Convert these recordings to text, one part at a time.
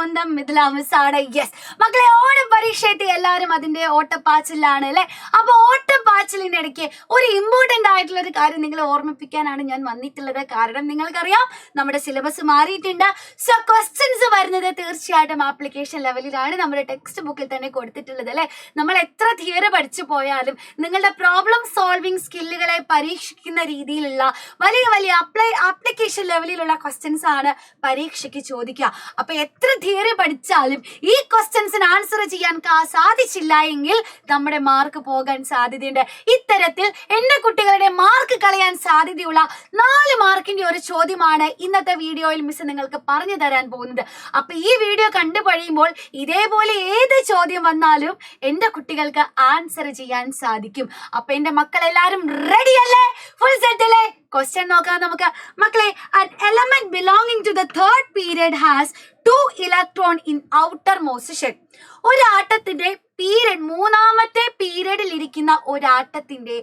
സ്വന്തം മിഥില മിസ്സാണ്. യെസ് മക്കളെ, ഓണം പരീക്ഷയെത്തി എല്ലാവരും അതിന്റെ ഓട്ടപ്പാച്ചിലാണ് അല്ലെ. അപ്പൊ ഓട്ടപ്പാച്ചിലിന്റെ ഇടയ്ക്ക് ഒരു ഇമ്പോർട്ടന്റ് ആയിട്ടുള്ള ഒരു കാര്യം നിങ്ങളെ ഓർമ്മിപ്പിക്കാനാണ് ഞാൻ വന്നിട്ടുള്ളത്. കാരണം നിങ്ങൾക്കറിയാം നമ്മുടെ സിലബസ് മാറിയിട്ടുണ്ട്. സോ ക്വസ്റ്റ്യൻസ് വരുന്നത് തീർച്ചയായിട്ടും ആപ്ലിക്കേഷൻ ലെവലിലാണ്, നമ്മുടെ ടെക്സ്റ്റ് ബുക്കിൽ തന്നെ കൊടുത്തിട്ടുള്ളത് അല്ലെ. നമ്മൾ എത്ര തിയറി പഠിച്ചു പോയാലും നിങ്ങളുടെ പ്രോബ്ലം സോൾവിങ് സ്കില്ലുകളെ പരീക്ഷിക്കുന്ന രീതിയിലുള്ള വലിയ വലിയ ആപ്ലിക്കേഷൻ ലെവലിലുള്ള ക്വസ്റ്റ്യൻസ് ആണ് പരീക്ഷയ്ക്ക് ചോദിക്കുക. അപ്പൊ എത്ര തിയറി പഠിച്ചാലും ഈ ക്വസ്റ്റ്യൻസിന് ആൻസർ ചെയ്യാൻ സാധിച്ചില്ല എങ്കിൽ നമ്മുടെ മാർക്ക് പോകാൻ സാധ്യതയുണ്ട്. ഇത്തരത്തിൽ എന്റെ കുട്ടികളുടെ മാർക്ക് കളയാൻ സാധ്യതയുള്ള 4 മാർക്കിന്റെ ഒരു ചോദ്യമാണ് ഇന്നത്തെ വീഡിയോയിൽ മിസ് നിങ്ങൾക്ക് പറഞ്ഞു തരാൻ പോകുന്നത്. അപ്പൊ ഈ വീഡിയോ കണ്ടു കഴിയുമ്പോൾ ഇതേപോലെ ഏത് ചോദ്യം വന്നാലും എന്റെ കുട്ടികൾക്ക് ആൻസർ ചെയ്യാൻ സാധിക്കും. അപ്പൊ എന്റെ മക്കളെല്ലാരും റെഡി അല്ലേ? ഫുൾ സെറ്റ് അല്ലേ? ക്വസ്റ്റ്യൻ നോക്കാം നമുക്ക്. മക്കളെ, an element belonging to the third period has 2 electrons in outermost shell. ഒരാട്ടത്തിന്റെ പീരിയഡ്, മൂന്നാമത്തെ പീരിയഡിൽ ഇരിക്കുന്ന ഒരാട്ടത്തിന്റെ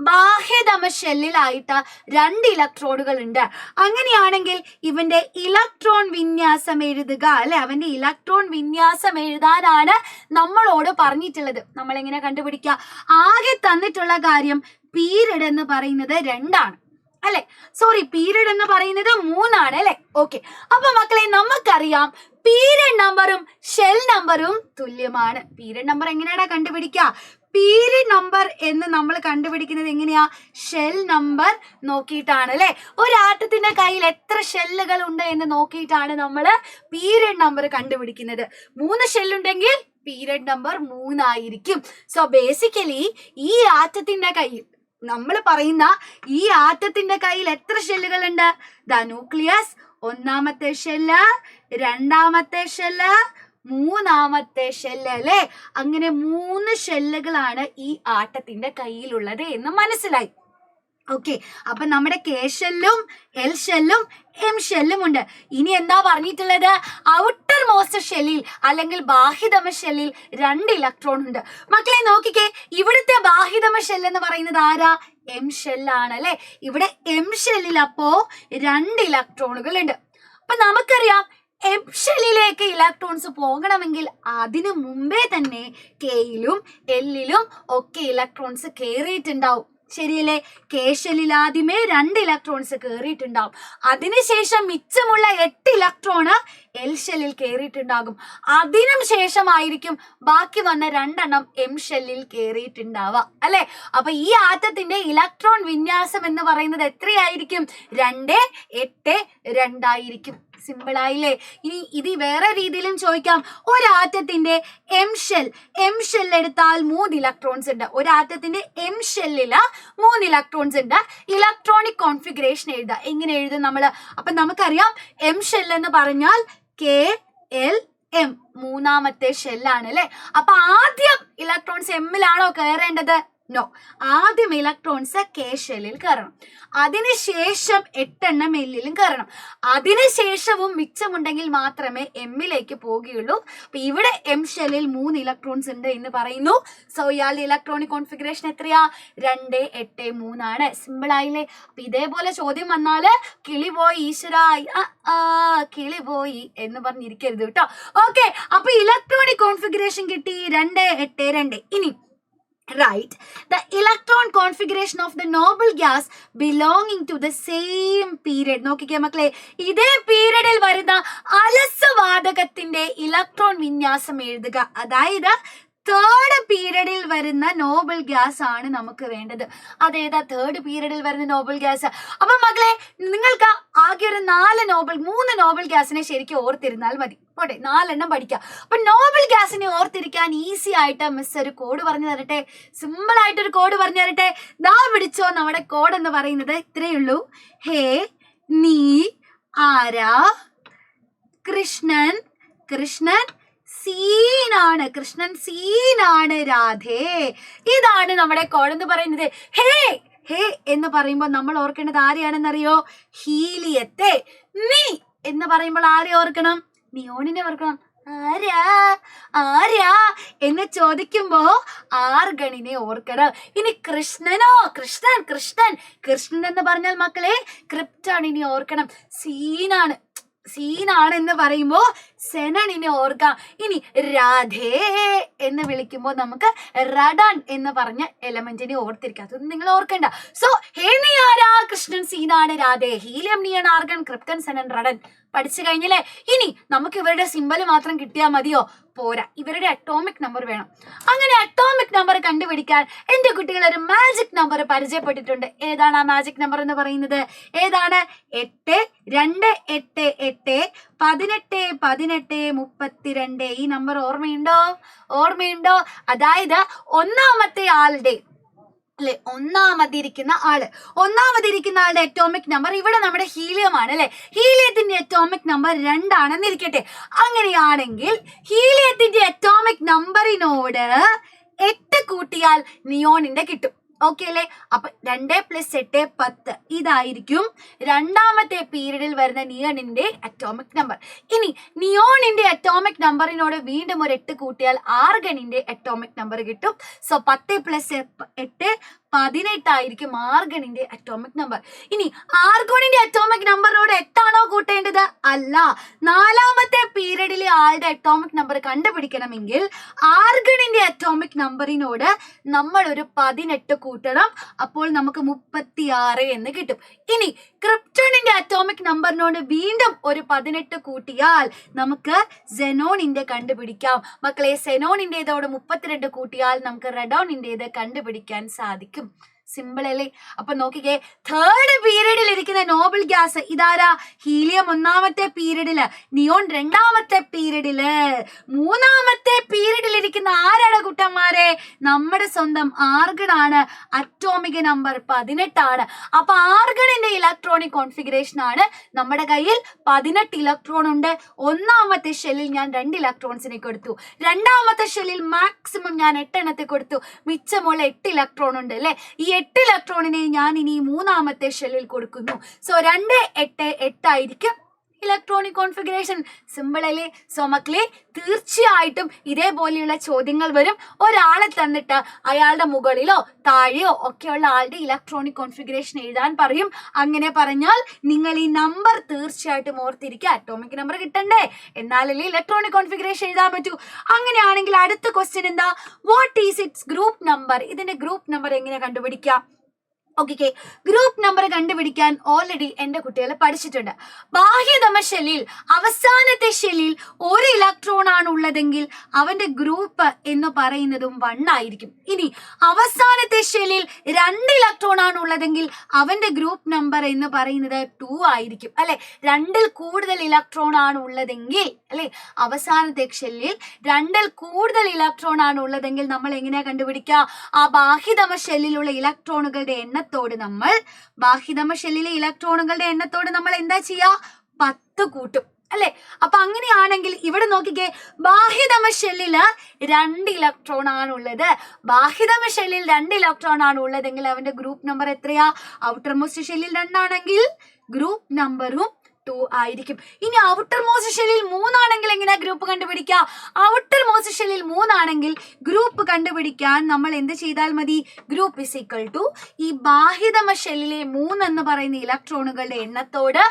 ബാഹ്യതമ ഷെല്ലിലായിട്ട് 2 ഇലക്ട്രോണുകൾ ഉണ്ട്. അങ്ങനെയാണെങ്കിൽ ഇവന്റെ ഇലക്ട്രോൺ വിന്യാസം എഴുതുക അല്ലെ. അവന്റെ ഇലക്ട്രോൺ വിന്യാസം എഴുതാനാണ് നമ്മളോട് പറഞ്ഞിട്ടുള്ളത്. നമ്മൾ എങ്ങനെ കണ്ടുപിടിക്കുക? ആകെ തന്നിട്ടുള്ള കാര്യം പീരിയഡ് എന്ന് പറയുന്നത് 2 ആണ് അല്ലെ. സോറി, പീരിയഡ് എന്ന് പറയുന്നത് 3 ആണ് അല്ലെ. ഓക്കെ, അപ്പൊ മക്കളെ നമുക്കറിയാം പീരിയഡ് നമ്പറും ഷെൽ നമ്പറും തുല്യമാണ്. പീരിയഡ് നമ്പർ എങ്ങനെയാ കണ്ടുപിടിക്കുക? പീരിയഡ് നമ്പർ എന്ന് നമ്മൾ കണ്ടുപിടിക്കുന്നത് എങ്ങനെയാ? ഷെൽ നമ്പർ നോക്കിയിട്ടാണ് അല്ലെ. ഒരാട്ടത്തിന്റെ കയ്യിൽ എത്ര ഷെല്ലുകൾ ഉണ്ട് എന്ന് നോക്കിയിട്ടാണ് നമ്മൾ പീരിയഡ് നമ്പർ കണ്ടുപിടിക്കുന്നത്. 3 ഷെല്ലുണ്ടെങ്കിൽ പീരിയഡ് നമ്പർ 3 ആയിരിക്കും. സോ ബേസിക്കലി ഈ ആറ്റത്തിന്റെ കയ്യിൽ, നമ്മൾ പറയുന്ന ഈ ആറ്റത്തിന്റെ കയ്യിൽ എത്ര ഷെല്ലുകൾ ഉണ്ട്? ദ ന്യൂക്ലിയസ്, ഒന്നാമത്തെ ഷെല്ല്, രണ്ടാമത്തെ ഷെല്ല്, മൂന്നാമത്തെ ഷെല്ല് അല്ലെ. അങ്ങനെ 3 ഷെല്ലുകളാണ് ഈ ആട്ടത്തിന്റെ കയ്യിലുള്ളത് എന്ന് മനസ്സിലായി. ഓക്കെ, അപ്പൊ നമ്മുടെ കെ ഷെല്ലും എൽ ഷെല്ലും എം ഷെല്ലും ഉണ്ട്. ഇനി എന്താ പറഞ്ഞിട്ടുള്ളത്? ഔട്ടർ മോസ്റ്റ് ഷെല്ലിൽ അല്ലെങ്കിൽ ബാഹ്യതമ ഷെല്ലിൽ 2 ഇലക്ട്രോൺ ഉണ്ട്. മക്കളെ നോക്കിക്കേ, ഇവിടുത്തെ ബാഹ്യതമ ഷെല്ല് എന്ന് പറയുന്നത് ആരാ? എം ഷെല്ലാണ് അല്ലെ. ഇവിടെ എം ഷെല്ലിൽ അപ്പോ 2 ഇലക്ട്രോണുകൾ ഉണ്ട്. അപ്പൊ നമുക്കറിയാം എം ഷെല്ലിലേക്ക് ഇലക്ട്രോൺസ് പോകണമെങ്കിൽ അതിനു മുമ്പേ തന്നെ കെയിലും എല്ലിലും ഒക്കെ ഇലക്ട്രോൺസ് കയറിയിട്ടുണ്ടാവും. ശരിയല്ലേ? കെ ഷെല്ലിൽ ആദ്യമേ 2 ഇലക്ട്രോൺസ് കയറിയിട്ടുണ്ടാവും. അതിനുശേഷം മിച്ചമുള്ള 8 ഇലക്ട്രോണ് എൽ ഷെല്ലിൽ കയറിയിട്ടുണ്ടാകും. അതിനും ശേഷമായിരിക്കും ബാക്കി വന്ന 2 എണ്ണം എം ഷെല്ലിൽ കയറിയിട്ടുണ്ടാവുക അല്ലെ. അപ്പൊ ഈ ആറ്റത്തിന്റെ ഇലക്ട്രോൺ വിന്യാസം എന്ന് പറയുന്നത് എത്രയായിരിക്കും? 2, 8, 2 ആയിരിക്കും. സിമ്പിൾ ആയില്ലേ? ഇനി ഇത് വേറെ രീതിയിലും ചോദിക്കാം. ഒരാറ്റത്തിന്റെ എം ഷെൽ എടുത്താൽ 3 ഇലക്ട്രോൺസ് ഉണ്ട്. ഒരാറ്റത്തിന്റെ എം ഷെല്ലില് 3 ഇലക്ട്രോൺസ് ഉണ്ട്. ഇലക്ട്രോണിക് കോൺഫിഗറേഷൻ എഴുതാം. എങ്ങനെ എഴുതും നമ്മള്? അപ്പൊ നമുക്കറിയാം എം ഷെൽ എന്ന് പറഞ്ഞാൽ KLM, മൂന്നാമത്തെ ഷെല്ലാണ് അല്ലെ. അപ്പൊ ആദ്യം ഇലക്ട്രോൺസ് എമ്മിലാണോ കയറേണ്ടത്? നോ, ആദ്യം ഇലക്ട്രോൺസ് കെ ഷെല്ലിൽ കയറണം. അതിനുശേഷം 8 എണ്ണം എല്ലിലും കയറണം. അതിനുശേഷവും മിച്ചമുണ്ടെങ്കിൽ മാത്രമേ എമ്മിലേക്ക് പോകുകയുള്ളൂ. അപ്പൊ ഇവിടെ എം ഷെല്ലിൽ 3 ഇലക്ട്രോൺസ് ഉണ്ട് എന്ന് പറയുന്നു. സോ ഇയാളുടെ ഇലക്ട്രോണിക് കോൺഫിഗറേഷൻ എത്രയാ? 2, 8, 3 ആണ്. സിമ്പിൾ ആയില്ലേ? അപ്പൊ ഇതേപോലെ ചോദ്യം വന്നാല് കിളി പോയി ഈശ്വരായി കിളി പോയി എന്ന് പറഞ്ഞിരിക്കരുത് കേട്ടോ. ഓക്കെ, അപ്പൊ ഇലക്ട്രോണിക് കോൺഫിഗറേഷൻ കിട്ടി 2, 8, 2. ഇനി write the electron configuration of the noble gas belonging to the same period. നോക്കിക്കേ മക്കളെ, ഇതേ പീരിയഡിൽ വരുന്ന അലസവാതകത്തിന്റെ ഇലക്ട്രോൺ വിന്യാസം എഴുതുക. അതായത് 3rd പീരിയഡിൽ വരുന്ന നോബൽ ഗ്യാസ് ആണ് നമുക്ക് വേണ്ടത്. അതേതാ 3rd പീരിയഡിൽ വരുന്ന നോബൽ ഗ്യാസ്? അപ്പൊ മക്കളെ, നിങ്ങൾക്ക് ആകെ ഒരു 3 നോബൽ ഗ്യാസിനെ ശരിക്കും ഓർത്തിരുന്നാൽ മതി. പോട്ടെ, 4 എണ്ണം പഠിക്കാം. അപ്പൊ നോബൽ ഗ്യാസിനെ ഓർത്തിരിക്കാൻ ഈസി ആയിട്ട് മിസ് ഒരു കോഡ് പറഞ്ഞു തരട്ടെ. സിമ്പിൾ ആയിട്ടൊരു കോഡ് പറഞ്ഞു തരട്ടെ. ദാ പിടിച്ചോ, നമ്മുടെ കോഡ് എന്ന് പറയുന്നത് ഇത്രയേ ഉള്ളൂ. ഹേ നീ ആരാ? കൃഷ്ണൻ സീനാണ്. കൃഷ്ണൻ സീനാണ് രാധേ. ഇതാണ് നമ്മുടെ കോഡ് എന്ന് പറയുന്നത്. ഹേ എന്ന് പറയുമ്പോൾ നമ്മൾ ഓർക്കേണ്ടത് ആരെയാണെന്നറിയോ? ഹീലിയത്തെ. നീ എന്ന് പറയുമ്പോൾ ആരെ ഓർക്കണം? നിയോണിനെ ഓർക്കണം. ആരാ എന്ന് ചോദിക്കുമ്പോ ആർഗണിനെ ഓർക്കണം. ഇനി കൃഷ്ണനോ? കൃഷ്ണൻ എന്ന് പറഞ്ഞാൽ മക്കളെ ക്രിപ്റ്റാണിനെ ഓർക്കണം. സീനാണ്. സീനാണെന്ന് പറയുമ്പോ സെനണിനെ ഓർക്കാം. ഇനി രാധേ എന്ന് വിളിക്കുമ്പോൾ നമുക്ക് റഡൺ എന്ന് പറഞ്ഞ എലമെന്റിനെ ഓർത്തിരിക്കാം. അതൊന്നും നിങ്ങൾ ഓർക്കണ്ട. സോ ഹേ നീ ആരാ? കൃഷ്ണൻ സീനാണ്, Radhe helium, നിയൺ, argon, Krypton, xenon, റഡൻ പഠിച്ചു കഴിഞ്ഞല്ലേ? ഇനി നമുക്ക് ഇവരുടെ സിമ്പൽ മാത്രം കിട്ടിയാൽ മതിയോ? പോരാ, ഇവരുടെ അറ്റോമിക് നമ്പർ വേണം. അങ്ങനെ അറ്റോമിക് നമ്പർ കണ്ടുപിടിക്കാൻ എന്റെ കുട്ടികൾ ഒരു മാജിക് നമ്പർ പരിചയപ്പെട്ടിട്ടുണ്ട്. ഏതാണ് ആ മാജിക് നമ്പർ എന്ന് പറയുന്നത്? ഏതാണ്? 8 2 8 8 18 18 32. ഈ നമ്പർ ഓർമ്മയുണ്ടോ? അതായത് ഒന്നാമത്തെ ആളുടെ അല്ലെ, ഒന്നാമതിരിക്കുന്ന ആളുടെ അറ്റോമിക് നമ്പർ ഇവിടെ നമ്മുടെ ഹീലിയം ആണ് അല്ലെ. ഹീലിയത്തിന്റെ അറ്റോമിക് നമ്പർ 2 ആണെന്ന് ഇരിക്കട്ടെ. അങ്ങനെയാണെങ്കിൽ ഹീലിയത്തിന്റെ അറ്റോമിക് നമ്പറിനോട് 8 കൂട്ടിയാൽ നിയോണിന്റെ കിട്ടും. ഓക്കെ അല്ലേ? അപ്പൊ 2 + 8 10 ഇതായിരിക്കും രണ്ടാമത്തെ പീരീഡിൽ വരുന്ന നിയോണിന്റെ അറ്റോമിക് നമ്പർ. ഇനി നിയോണിന്റെ അറ്റോമിക് നമ്പറിനോട് വീണ്ടും ഒരു 8 കൂട്ടിയാൽ ആർഗണിന്റെ അറ്റോമിക് നമ്പർ കിട്ടും. സോ 10 + 8 18 ആയിരിക്കും ആർഗണിന്റെ അറ്റോമിക് നമ്പർ. ഇനി ആർഗോണിന്റെ അറ്റോമിക് നമ്പറിനോട് 8 ആണോ കൂട്ടേണ്ടത്? അല്ല. നാലാമത്തെ പീരീഡിലെ ആളുടെ അറ്റോമിക് നമ്പർ കണ്ടുപിടിക്കണമെങ്കിൽ ആർഗണിന്റെ അറ്റോമിക് നമ്പറിനോട് നമ്മൾ ഒരു 18 കൂട്ടണം. അപ്പോൾ നമുക്ക് 36 എന്ന് കിട്ടും. ഇനി ക്രിപ്റ്റോണിന്റെ അറ്റോമിക് നമ്പറിനോട് വീണ്ടും ഒരു 18 കൂട്ടിയാൽ നമുക്ക് സെനോണിന്റെ കണ്ടുപിടിക്കാം. മക്കളെ, സെനോണിന്റേതോട് 32 കൂട്ടിയാൽ നമുക്ക് റെഡോണിന്റേത് കണ്ടുപിടിക്കാൻ സാധിക്കും. സിമ്പിൾ അല്ലേ? അപ്പൊ നോക്കിക്കേ, 3rd പീരീഡിൽ ഇരിക്കുന്ന നോബിൾ ഗ്യാസ് ഇതാരാ? ഹീലിയം ഒന്നാമത്തെ പീരീഡില്, നിയോൺ 2ാമത്തെ പീരീഡില്, 3ാമത്തെ പീരീഡിൽ ഇരിക്കുന്ന ആരാണ് കുട്ടന്മാരെ? നമ്മുടെ സ്വന്തം ആർഗൺ ആണ്. അറ്റോമിക് നമ്പർ 18 ആണ്. അപ്പൊ ആർഗണിന്റെ ഇലക്ട്രോണിക് കോൺഫിഗറേഷൻ ആണ് നമ്മുടെ കയ്യിൽ. 18 ഇലക്ട്രോൺ ഉണ്ട്. ഒന്നാമത്തെ ഷെല്ലിൽ ഞാൻ 2 ഇലക്ട്രോൺസിനെ കൊടുത്തു. രണ്ടാമത്തെ ഷെല്ലിൽ മാക്സിമം ഞാൻ 8 എണ്ണത്തെ കൊടുത്തു. മിച്ചമുള്ള 8 ഇലക്ട്രോൺ ഉണ്ട് അല്ലെ. ഈ 8 ഇലക്ട്രോണിനെ ഞാൻ ഇനി 3ാമത്തെ ഷെല്ലിൽ കൊടുക്കുന്നു. സോ 2 8 8 ആയിരിക്കും ഇലക്ട്രോണിക് കോൺഫിഗറേഷൻ. സിമ്പിൾ അല്ലേ? സോ മക്കളെ, തീർച്ചയായിട്ടും ഇതേപോലെയുള്ള ചോദ്യങ്ങൾ വരും. ഒരാളെ തന്നിട്ട് അയാളുടെ മുകളിലോ താഴെയോ ഒക്കെയുള്ള ആളുടെ ഇലക്ട്രോണിക് കോൺഫിഗറേഷൻ എഴുതാൻ പറയും. അങ്ങനെ പറഞ്ഞാൽ നിങ്ങൾ ഈ നമ്പർ തീർച്ചയായിട്ടും ഓർത്തിരിക്കുക. അറ്റോമിക് നമ്പർ കിട്ടണ്ടേ? എന്നാലല്ലേ ഇലക്ട്രോണിക് കോൺഫിഗറേഷൻ എഴുതാൻ പറ്റൂ. അങ്ങനെയാണെങ്കിൽ അടുത്ത ക്വസ്റ്റ്യൻ എന്താ? What is it's group number? ഇതിന്റെ ഗ്രൂപ്പ് നമ്പർ എങ്ങനെ കണ്ടുപിടിക്കാം? ഓക്കെ, ഗ്രൂപ്പ് നമ്പർ കണ്ടുപിടിക്കാൻ ഓൾറെഡി എന്റെ കുട്ടികൾ പഠിച്ചിട്ടുണ്ട്. ബാഹ്യതമ ഷെല്ലിൽ അവസാനത്തെ ഷെല്ലിൽ 1 ഇലക്ട്രോൺ ആണ് ഉള്ളതെങ്കിൽ അവന്റെ ഗ്രൂപ്പ് എന്ന് പറയുന്നതും 1 ആയിരിക്കും. ഇനി അവസാനത്തെ ഷെല്ലിൽ 2 ഇലക്ട്രോൺ ആണ് ഉള്ളതെങ്കിൽ അവന്റെ ഗ്രൂപ്പ് നമ്പർ എന്ന് പറയുന്നത് 2 ആയിരിക്കും അല്ലെ. 2ൽ കൂടുതൽ ഇലക്ട്രോൺ ആണ് ഉള്ളതെങ്കിൽ അല്ലെ, അവസാനത്തെ ഷെല്ലിൽ 2ൽ കൂടുതൽ ഇലക്ട്രോൺ ആണ് ഉള്ളതെങ്കിൽ നമ്മൾ എങ്ങനെയാ കണ്ടുപിടിക്കുക? ആ ബാഹ്യതമ ഷെല്ലിലുള്ള ഇലക്ട്രോണുകളുടെ എണ്ണത്തോട് ബാഹ്യതമ ഷെല്ലിലെ ഇലക്ട്രോണുകളുടെ എണ്ണത്തോട് നമ്മൾ എന്താ ചെയ്യാ? 10 കൂട്ടും അല്ലെ. അപ്പൊ അങ്ങനെയാണെങ്കിൽ ഇവിടെ നോക്കിക്കേ, ബാഹ്യതമ ഷെല്ലില് 2 ഇലക്ട്രോൺ ആണുള്ളത്. ബാഹ്യതമ ഷെല്ലിൽ 2 ഇലക്ട്രോൺ ആണ് ഉള്ളതെങ്കിൽ അവന്റെ ഗ്രൂപ്പ് നമ്പർ എത്രയാ? ഔട്ടർ മോസ്റ്റ് ഷെല്ലിൽ 2 ആണെങ്കിൽ ഗ്രൂപ്പ് നമ്പറും 2 ആയിരിക്കും. ഇനി ഔട്ടർ മോസ്റ്റ് ഷെല്ലിൽ 3 ആണെങ്കിൽ എങ്ങനെയാ ഗ്രൂപ്പ് കണ്ടുപിടിക്കുക? ഔട്ടർ മോസ്റ്റ് ഷെല്ലിൽ 3 ആണെങ്കിൽ ഗ്രൂപ്പ് കണ്ടുപിടിക്കാൻ നമ്മൾ എന്ത് ചെയ്താൽ മതി? ഗ്രൂപ്പ് ഇസ് ഈക്വൽ ടു ഈ ബാഹ്യതമ ഷെല്ലിലെ 3 എന്ന് പറയുന്ന ഇലക്ട്രോണുകളുടെ എണ്ണത്തോട്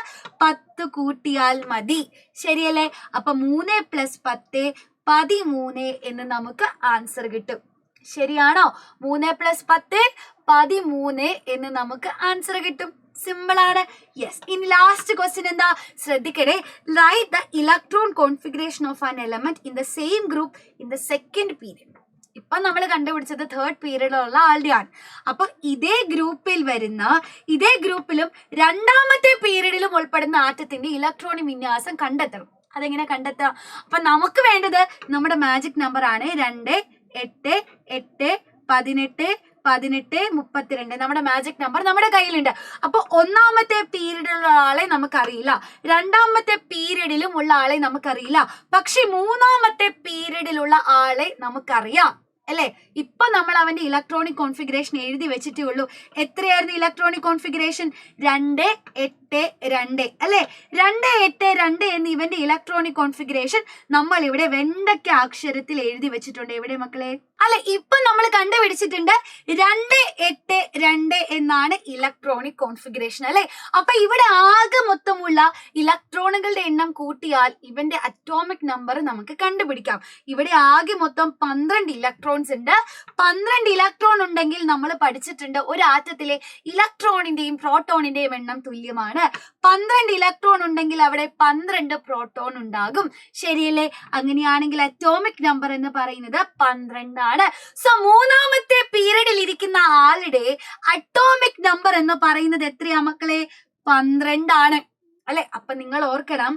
10 കൂട്ടിയാൽ മതി. ശരിയല്ലേ? അപ്പൊ 3 + 10 13 എന്ന് നമുക്ക് ആൻസർ കിട്ടും. ശരിയാണോ? 3 + 10 13 എന്ന് നമുക്ക് ആൻസർ കിട്ടും. സിമ്പിൾ ആണ്. യെസ്. ഇനി ലാസ്റ്റ് ക്വസ്റ്റ്യൻ എന്താ? ശ്രദ്ധിക്കണേ. Write the electron configuration of an element in the same group in the second period. ഇപ്പൊ നമ്മൾ കണ്ടുപിടിച്ചത് 3rd പീരീഡിലുള്ള ആളുടെയാണ്. അപ്പൊ ഇതേ ഗ്രൂപ്പിലും 2ാമത്തെ പീരീഡിലും ഉൾപ്പെടുന്ന ആറ്റത്തിന്റെ ഇലക്ട്രോണിക് വിന്യാസം കണ്ടെത്തണം. അതെങ്ങനെ കണ്ടെത്താം? അപ്പൊ നമുക്ക് വേണ്ടത് നമ്മുടെ മാജിക് നമ്പർ ആണ് 2 8 8 18 18 32. നമ്മുടെ മാജിക് നമ്പർ നമ്മുടെ കയ്യിലുണ്ട്. അപ്പൊ 1ാമത്തെ പീരീഡിലുള്ള ആളെ നമുക്കറിയില്ല, 2ാമത്തെ പീരീഡിലും ഉള്ള ആളെ നമുക്കറിയില്ല, പക്ഷെ 3ാമത്തെ പീരീഡിലുള്ള ആളെ നമുക്കറിയാം അല്ലെ. ഇപ്പൊ നമ്മൾ അവന്റെ ഇലക്ട്രോണിക് കോൺഫിഗറേഷൻ എഴുതി വെച്ചിട്ടേ ഉള്ളൂ. എത്രയായിരുന്നു ഇലക്ട്രോണിക് കോൺഫിഗറേഷൻ? 2 8 2 അല്ലെ 282 എന്ന് ഇവന്റെ ഇലക്ട്രോണിക് കോൺഫിഗറേഷൻ നമ്മൾ ഇവിടെ വെണ്ടയ്ക്ക അക്ഷരത്തിൽ എഴുതി വെച്ചിട്ടുണ്ട്. എവിടെ മക്കളെ? അല്ലെ ഇപ്പൊ നമ്മൾ കണ്ടുപിടിച്ചിട്ടുണ്ട് 282 എന്നാണ് ഇലക്ട്രോണിക് കോൺഫിഗറേഷൻ അല്ലെ. അപ്പൊ ഇവിടെ ആകെ മൊത്തമുള്ള ഇലക്ട്രോണുകളുടെ എണ്ണം കൂട്ടിയാൽ ഇവന്റെ അറ്റോമിക് നമ്പർ നമുക്ക് കണ്ടുപിടിക്കാം. ഇവിടെ ആകെ മൊത്തം 12 ഇലക്ട്രോൺസ് ഉണ്ട്. 12 ഇലക്ട്രോൺ ഉണ്ടെങ്കിൽ നമ്മൾ പഠിച്ചിട്ടുണ്ട് ഒരു ആറ്റത്തിലെ ഇലക്ട്രോണിന്റെയും പ്രോട്ടോണിന്റെയും എണ്ണം തുല്യമാണ്. 12 ഇലക്ട്രോൺ ഉണ്ടെങ്കിൽ അവിടെ 12 പ്രോട്ടോൺ ഉണ്ടാകും. ശരിയല്ലേ? അങ്ങനെയാണെങ്കിൽ അറ്റോമിക് നമ്പർ എന്ന് പറയുന്നത് 12 ആണ്. സോ മൂന്നാമത്തെ പീരീഡിൽ ഇരിക്കുന്ന ആളുടെ അറ്റോമിക് നമ്പർ എന്ന് പറയുന്നത് എത്രയാ മക്കളെ? 12 ആണ് അല്ലെ. അപ്പൊ നിങ്ങൾ ഓർക്കണം,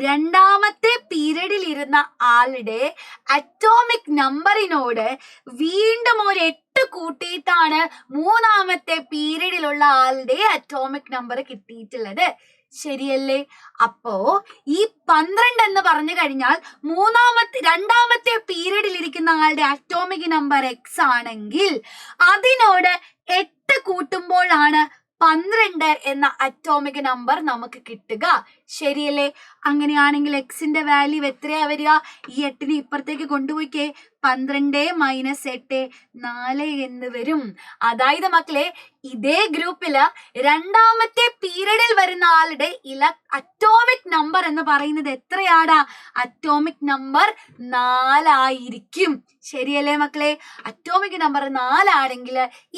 രണ്ടാമത്തെ പീരീഡിൽ ഇരുന്ന ആളുടെ അറ്റോമിക് നമ്പറിനോട് വീണ്ടും ഒരു 8 കൂട്ടിയിട്ടാണ് മൂന്നാമത്തെ പീരീഡിലുള്ള ആളുടെ അറ്റോമിക് നമ്പർ കിട്ടിയിട്ടുള്ളത്. ശരിയല്ലേ? അപ്പോ ഈ 12 എന്ന് പറഞ്ഞു കഴിഞ്ഞാൽ രണ്ടാമത്തെ പീരീഡിൽ ഇരിക്കുന്ന ആളുടെ അറ്റോമിക് നമ്പർ എക്സ് ആണെങ്കിൽ അതിനോട് 8 കൂട്ടുമ്പോഴാണ് 12 എന്ന അറ്റോമിക് നമ്പർ നമുക്ക് കിട്ടുക. ശരിയല്ലേ? അങ്ങനെയാണെങ്കിൽ എക്സിന്റെ വാല്യൂ എത്രയാ വരിക? ഈ 8നെ ഇപ്പുറത്തേക്ക് കൊണ്ടുപോയിക്കേ. 12 - 8 4 എന്ന് വരും. അതായത് മക്കളെ ഇതേ ഗ്രൂപ്പില് രണ്ടാമത്തെ പീരീഡിൽ വരുന്ന ആളുടെ അറ്റോമിക് നമ്പർ എന്ന് പറയുന്നത് എത്രയാടാ? അറ്റോമിക് നമ്പർ 4 ആയിരിക്കും. ശരിയല്ലേ മക്കളെ? അറ്റോമിക് നമ്പർ 4 ആണെങ്കിൽ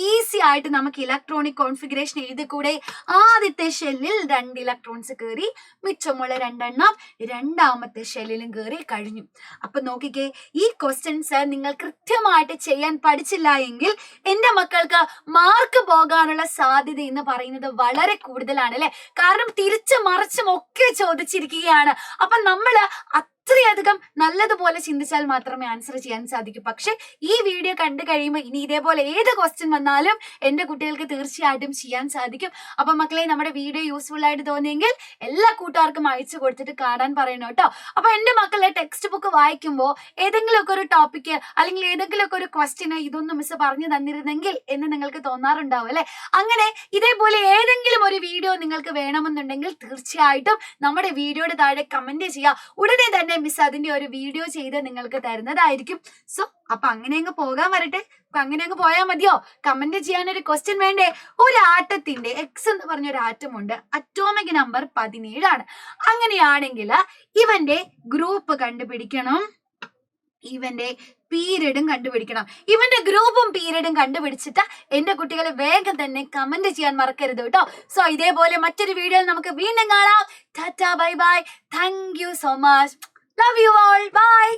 ഈസി ആയിട്ട് നമുക്ക് ഇലക്ട്രോണിക് കോൺഫിഗറേഷൻ എഴുതിക്കൂടെ? ആദ്യത്തെ ഷെല്ലിൽ 2 ഇലക്ട്രോൺസ് കയറി, മിച്ചമുള്ള 2 എണ്ണം രണ്ടാമത്തെ ഷെല്ലിലും കയറി, കഴിഞ്ഞു. അപ്പൊ നോക്കിക്കേ, ഈ ക്വസ്റ്റ്യൻസ് നിങ്ങൾ കൃത്യമായിട്ട് ചെയ്യാൻ പഠിച്ചില്ല എങ്കിൽ എന്റെ മക്കൾക്ക് മാർക്ക് പോകാനുള്ള സാധ്യത എന്ന് പറയുന്നത് വളരെ കൂടുതലാണ് അല്ലെ. കാരണം തിരിച്ചും മറിച്ചും ഒക്കെ ചോദിച്ചിരിക്കുകയാണ്. അപ്പൊ നമ്മള് അത്രയധികം നല്ലതുപോലെ ചിന്തിച്ചാൽ മാത്രമേ ആൻസർ ചെയ്യാൻ സാധിക്കൂ. പക്ഷെ ഈ വീഡിയോ കണ്ടു കഴിയുമ്പോൾ ഇനി ഇതേപോലെ ഏത് ക്വസ്റ്റ്യൻ വന്നാലും എന്റെ കുട്ടികൾക്ക് തീർച്ചയായിട്ടും ചെയ്യാൻ സാധിക്കും. അപ്പൊ മക്കളെ, നമ്മുടെ വീഡിയോ യൂസ്ഫുൾ ആയിട്ട് തോന്നിയെങ്കിൽ എല്ലാ കൂട്ടുകാർക്കും അയച്ചു കൊടുത്തിട്ട് കാണാൻ പറയണം കേട്ടോ. അപ്പൊ എന്റെ മക്കളെ ടെക്സ്റ്റ് ബുക്ക് വായിക്കുമ്പോൾ ഏതെങ്കിലുമൊക്കെ ഒരു ടോപ്പിക്ക് അല്ലെങ്കിൽ ഏതെങ്കിലുമൊക്കെ ഒരു ക്വസ്റ്റ്യന് ഇതൊന്നും മിസ് പറഞ്ഞു തന്നിരുന്നെങ്കിൽ എന്ന് നിങ്ങൾക്ക് തോന്നാറുണ്ടാവും അല്ലെ. അങ്ങനെ ഇതേപോലെ ഏതെങ്കിലും ഒരു വീഡിയോ നിങ്ങൾക്ക് വേണമെന്നുണ്ടെങ്കിൽ തീർച്ചയായിട്ടും നമ്മുടെ വീഡിയോയുടെ താഴെ കമന്റ് ചെയ്യുക. ഉടനെ തന്നെ മിസ് അതിന്റെ ഒരു വീഡിയോ ചെയ്ത് നിങ്ങൾക്ക് തരുന്നതായിരിക്കും. സോ അപ്പൊ അങ്ങനെ അങ്ങ് പോകാൻ വരട്ടെ. അങ്ങനെ അങ്ങ് പോയാൽ മതിയോ? കമന്റ് ചെയ്യാൻ ഒരു ക്വസ്റ്റ്യൻ വേണ്ടേ? ഒരു ആറ്റത്തിന്റെ എക്സ് എന്ന് പറഞ്ഞ ഒരു ആറ്റം ഉണ്ട്, അറ്റോമിക് നമ്പർ 17 ആണ്. അങ്ങനെയാണെങ്കിൽ ഇവന്റെ ഗ്രൂപ്പ് കണ്ടുപിടിക്കണം, ഇവന്റെ പീരീഡും കണ്ടുപിടിക്കണം. ഇവന്റെ ഗ്രൂപ്പും പീരീഡും കണ്ടുപിടിച്ചിട്ട് എന്റെ കുട്ടികൾ വേഗം തന്നെ കമന്റ് ചെയ്യാൻ മറക്കരുത് കേട്ടോ. സോ ഇതേപോലെ മറ്റൊരു വീഡിയോയിൽ നമുക്ക് വീണ്ടും കാണാം. Tata, bye bye, thank you so much, love you all, by.